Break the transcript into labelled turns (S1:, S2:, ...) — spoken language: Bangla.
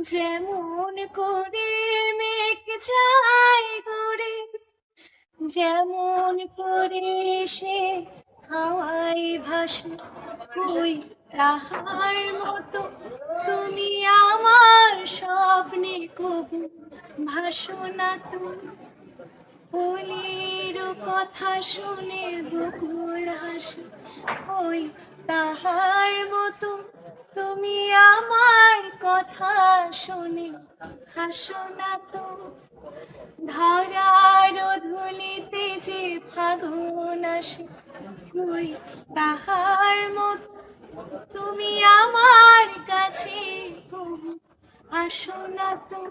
S1: যেমন করে মেঘ যায় করে, যেমন করে সে হাওয়ায় ভাসে, ওই তাহার মতো তুমি আমার স্বপ্নে কবু ভাসো না তুমি। বলির কথা শুনে বকুল হাসে, ওই তাহার মতো তুমি আমার কথা শুনে হাসো না তো। ধরার ধুলিতে যে ফাগুন আসে, ওই তাহার মতো তুমি আমার কাছে কবু আসো না তো।